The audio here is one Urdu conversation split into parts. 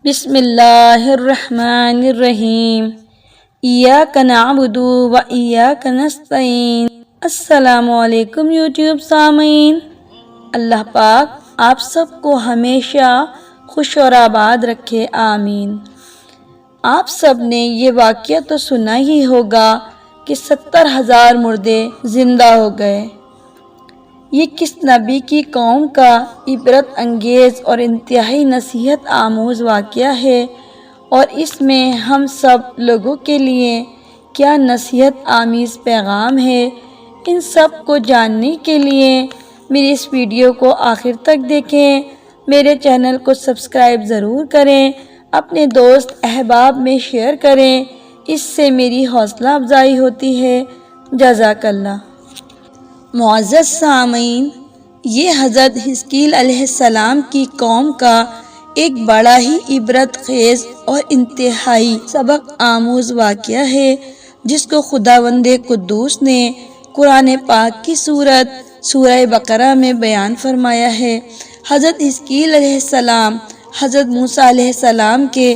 بسم اللہ الرحمن الرحیم ایاک نعبد و ایاک نستعین۔ السلام علیکم یوٹیوب سامعین، اللہ پاک آپ سب کو ہمیشہ خوش اور آباد رکھے، آمین۔ آپ سب نے یہ واقعہ تو سنا ہی ہوگا کہ 70,000 مردے زندہ ہو گئے۔ یہ کس نبی کی قوم کا عبرت انگیز اور انتہائی نصیحت آموز واقعہ ہے، اور اس میں ہم سب لوگوں کے لیے کیا نصیحت آمیز پیغام ہے، ان سب کو جاننے کے لیے میری اس ویڈیو کو آخر تک دیکھیں۔ میرے چینل کو سبسکرائب ضرور کریں، اپنے دوست احباب میں شیئر کریں، اس سے میری حوصلہ افزائی ہوتی ہے۔ جزاک اللہ۔ معزز سامعین، یہ حضرت حزقیل علیہ السلام کی قوم کا ایک بڑا ہی عبرت خیز اور انتہائی سبق آموز واقعہ ہے، جس کو خداوند قدوس نے قرآن پاک کی سورہ بقرہ میں بیان فرمایا ہے۔ حضرت حزقیل علیہ السلام حضرت موسیٰ علیہ السلام کے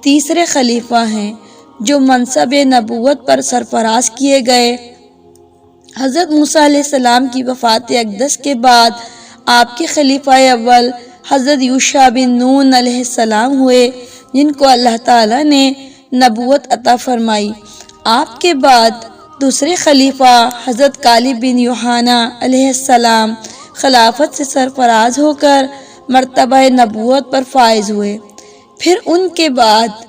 تیسرے خلیفہ ہیں، جو منصب نبوت پر سرفراز کیے گئے۔ حضرت موسیٰ علیہ السلام کی وفات اقدس کے بعد آپ کے خلیفہ اول حضرت یوشع بن نون علیہ السلام ہوئے، جن کو اللہ تعالیٰ نے نبوت عطا فرمائی۔ آپ کے بعد دوسرے خلیفہ حضرت کالب بن یوحنا علیہ السلام خلافت سے سرفراز ہو کر مرتبہ نبوت پر فائز ہوئے۔ پھر ان کے بعد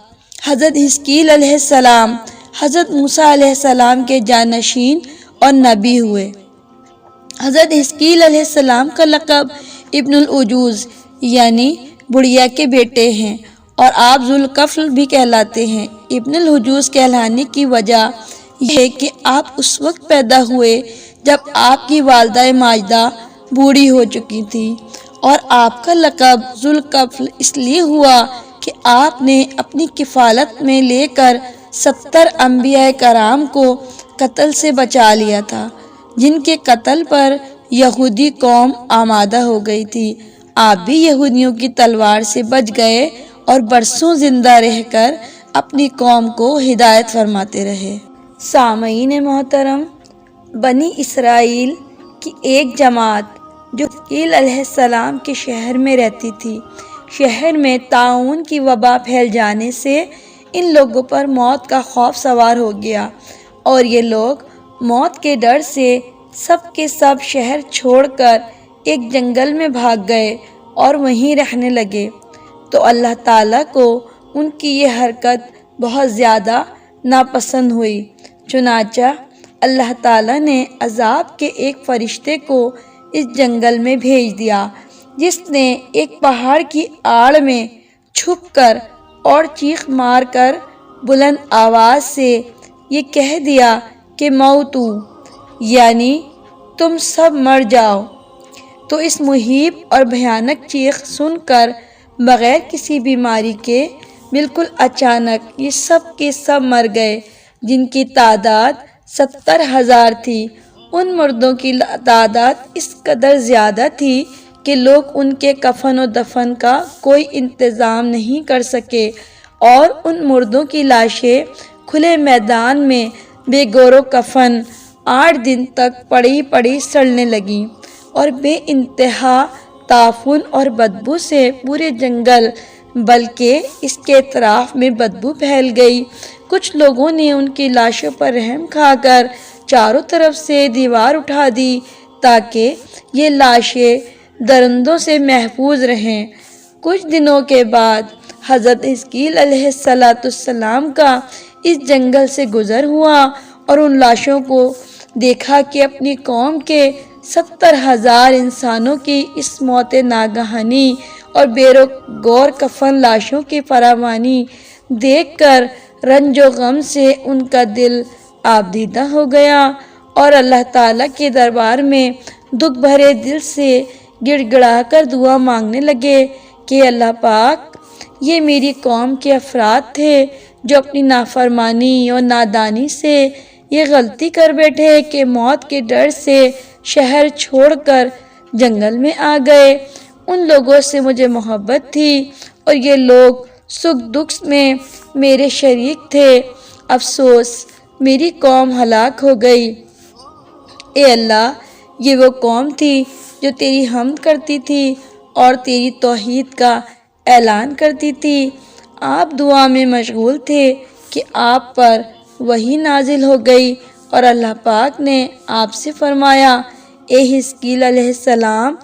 حضرت حزقیل علیہ السلام حضرت موسیٰ علیہ السلام کے جانشین اور نبی ہوئے۔ حضرت حزقیل علیہ السلام کا لقب ابن العجوز یعنی بڑھیا کے بیٹے ہیں، اور آپ ذوالکفل بھی کہلاتے ہیں۔ ابن العجوز کہلانے کی وجہ یہ ہے کہ آپ اس وقت پیدا ہوئے جب آپ کی والدہ ماجدہ بوڑھی ہو چکی تھی، اور آپ کا لقب ذوالکفل اس لیے ہوا کہ آپ نے اپنی کفالت میں لے کر 70 انبیاء کرام کو قتل سے بچا لیا تھا، جن کے قتل پر یہودی قوم آمادہ ہو گئی تھی۔ آپ بھی یہودیوں کی تلوار سے بچ گئے اور برسوں زندہ رہ کر اپنی قوم کو ہدایت فرماتے رہے۔ سامعین محترم، بنی اسرائیل کی ایک جماعت جو حزقیل علیہ السلام کے شہر میں رہتی تھی، شہر میں طاعون کی وبا پھیل جانے سے ان لوگوں پر موت کا خوف سوار ہو گیا، اور یہ لوگ موت کے ڈر سے سب کے سب شہر چھوڑ کر ایک جنگل میں بھاگ گئے اور وہیں رہنے لگے۔ تو اللہ تعالیٰ کو ان کی یہ حرکت بہت زیادہ ناپسند ہوئی، چنانچہ اللہ تعالیٰ نے عذاب کے ایک فرشتے کو اس جنگل میں بھیج دیا، جس نے ایک پہاڑ کی آڑ میں چھپ کر اور چیخ مار کر بلند آواز سے یہ کہہ دیا کہ موتو، یعنی تم سب مر جاؤ۔ تو اس مہیب اور بھیانک چیخ سن کر بغیر کسی بیماری کے بالکل اچانک یہ سب کے سب مر گئے، جن کی تعداد 70,000 تھی۔ ان مردوں کی تعداد اس قدر زیادہ تھی کہ لوگ ان کے کفن و دفن کا کوئی انتظام نہیں کر سکے، اور ان مردوں کی لاشیں کھلے میدان میں بے گور و کفن 8 دن تک پڑی سڑنے لگیں، اور بے انتہا تعفن اور بدبو سے پورے جنگل بلکہ اس کے اطراف میں بدبو پھیل گئی۔ کچھ لوگوں نے ان کی لاشوں پر رحم کھا کر چاروں طرف سے دیوار اٹھا دی تاکہ یہ لاشیں درندوں سے محفوظ رہیں۔ کچھ دنوں کے بعد حضرت حزقیل علیہ السلام کا اس جنگل سے گزر ہوا، اور ان لاشوں کو دیکھا کہ اپنی قوم کے 70,000 انسانوں کی اس موت ناگہانی اور بے گور کفن لاشوں کی فراوانی دیکھ کر رنج و غم سے ان کا دل آبدیدہ ہو گیا، اور اللہ تعالیٰ کے دربار میں دکھ بھرے دل سے گڑ گڑا کر دعا مانگنے لگے کہ اللہ پاک، یہ میری قوم کے افراد تھے جو اپنی نافرمانی اور نادانی سے یہ غلطی کر بیٹھے کہ موت کے ڈر سے شہر چھوڑ کر جنگل میں آ گئے۔ ان لوگوں سے مجھے محبت تھی، اور یہ لوگ سکھ دکھ میں میرے شریک تھے، افسوس میری قوم ہلاک ہو گئی۔ اے اللہ، یہ وہ قوم تھی جو تیری حمد کرتی تھی اور تیری توحید کا اعلان کرتی تھی۔ آپ دعا میں مشغول تھے کہ آپ پر وحی نازل ہو گئی اور اللہ پاک نے آپ سے فرمایا، اے حزقیل علیہ السلام،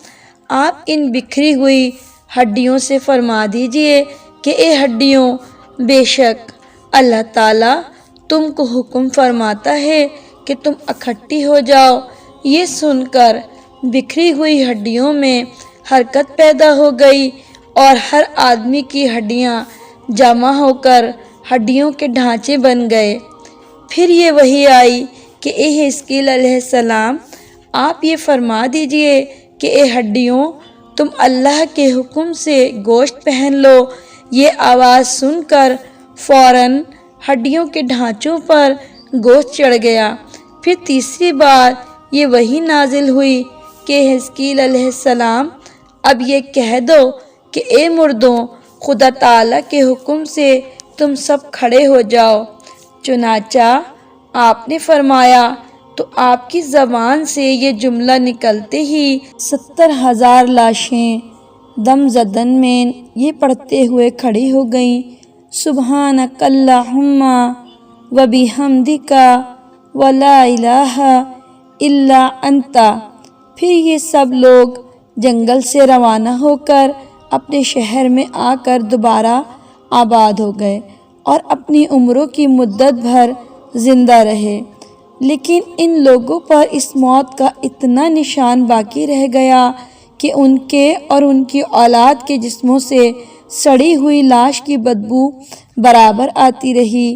آپ ان بکھری ہوئی ہڈیوں سے فرما دیجئے کہ اے ہڈیوں، بے شک اللہ تعالیٰ تم کو حکم فرماتا ہے کہ تم اکٹھی ہو جاؤ۔ یہ سن کر بکھری ہوئی ہڈیوں میں حرکت پیدا ہو گئی اور ہر آدمی کی ہڈیاں جمع ہو کر ہڈیوں کے ڈھانچے بن گئے۔ پھر یہ وحی آئی کہ اے حزقیل علیہ السلام، آپ یہ فرما دیجئے کہ اے ہڈیوں، تم اللہ کے حکم سے گوشت پہن لو۔ یہ آواز سن کر فوراً ہڈیوں کے ڈھانچوں پر گوشت چڑھ گیا۔ پھر تیسری بار یہ وحی نازل ہوئی کہ حزقیل علیہ السلام، اب یہ کہہ دو کہ اے مردوں، خدا تعالیٰ کے حکم سے تم سب کھڑے ہو جاؤ۔ چنانچہ آپ نے فرمایا تو آپ کی زبان سے یہ جملہ نکلتے ہی 70,000 لاشیں دم زدن میں یہ پڑھتے ہوئے کھڑی ہو گئیں، سبحانک اللہم و بحمدک و لا الہ الا انت۔ پھر یہ سب لوگ جنگل سے روانہ ہو کر اپنے شہر میں آ کر دوبارہ آباد ہو گئے اور اپنی عمروں کی مدت بھر زندہ رہے۔ لیکن ان لوگوں پر اس موت کا اتنا نشان باقی رہ گیا کہ ان کے اور ان کی اولاد کے جسموں سے سڑی ہوئی لاش کی بدبو برابر آتی رہی،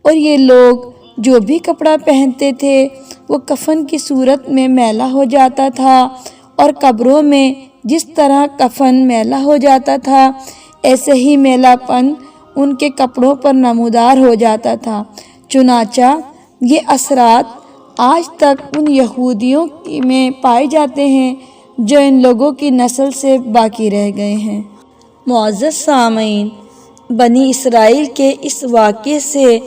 اور یہ لوگ جو بھی کپڑا پہنتے تھے وہ کفن کی صورت میں میلا ہو جاتا تھا، اور قبروں میں جس طرح کفن میلا ہو جاتا تھا ایسے ہی میلا پن ان کے کپڑوں پر نمودار ہو جاتا تھا۔ چنانچہ یہ اثرات آج تک ان یہودیوں میں پائے جاتے ہیں جو ان لوگوں کی نسل سے باقی رہ گئے ہیں۔ معزز سامعین، بنی اسرائیل کے اس واقعے سے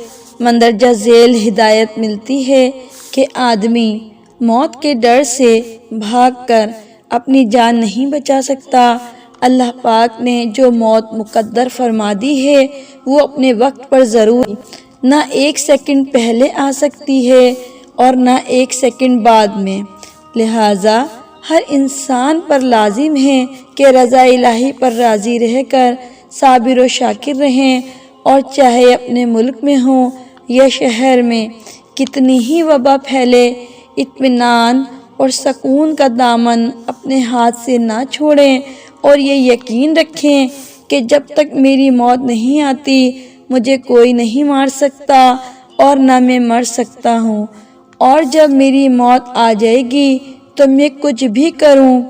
مندرجہ ذیل ہدایت ملتی ہے کہ آدمی موت کے ڈر سے بھاگ کر اپنی جان نہیں بچا سکتا۔ اللہ پاک نے جو موت مقدر فرما دی ہے وہ اپنے وقت پر ضرور نہ ایک سیکنڈ پہلے آ سکتی ہے اور نہ ایک سیکنڈ بعد میں، لہٰذا ہر انسان پر لازم ہے کہ رضا الہی پر راضی رہ کر صابر و شاکر رہیں، اور چاہے اپنے ملک میں ہوں یا شہر میں کتنی ہی وبا پھیلے، اطمینان اور سکون کا دامن اپنے ہاتھ سے نہ چھوڑیں، اور یہ یقین رکھیں کہ جب تک میری موت نہیں آتی مجھے کوئی نہیں مار سکتا اور نہ میں مر سکتا ہوں، اور جب میری موت آ جائے گی تو میں کچھ بھی کروں،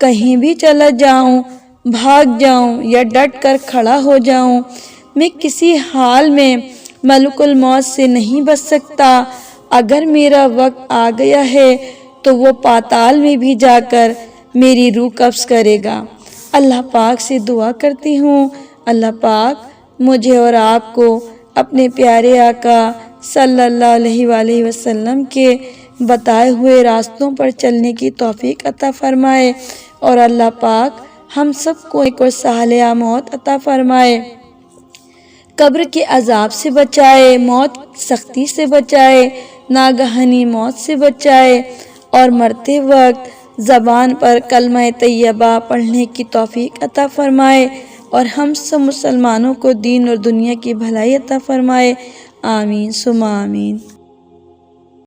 کہیں بھی چلا جاؤں، بھاگ جاؤں یا ڈٹ کر کھڑا ہو جاؤں، میں کسی حال میں ملک الموت سے نہیں بچ سکتا۔ اگر میرا وقت آ گیا ہے تو وہ پاتال میں بھی جا کر میری روح قبض کرے گا۔ اللہ پاک سے دعا کرتی ہوں، اللہ پاک مجھے اور آپ کو اپنے پیارے آقا صلی اللہ علیہ وآلہ وسلم کے بتائے ہوئے راستوں پر چلنے کی توفیق عطا فرمائے، اور اللہ پاک ہم سب کو ایک اور صالحہ موت عطا فرمائے، قبر کے عذاب سے بچائے، موت سختی سے بچائے، ناگہانی موت سے بچائے، اور مرتے وقت زبان پر کلمہ طیبہ پڑھنے کی توفیق عطا فرمائے، اور ہم سب مسلمانوں کو دین اور دنیا کی بھلائی عطا فرمائے، آمین ثم آمین۔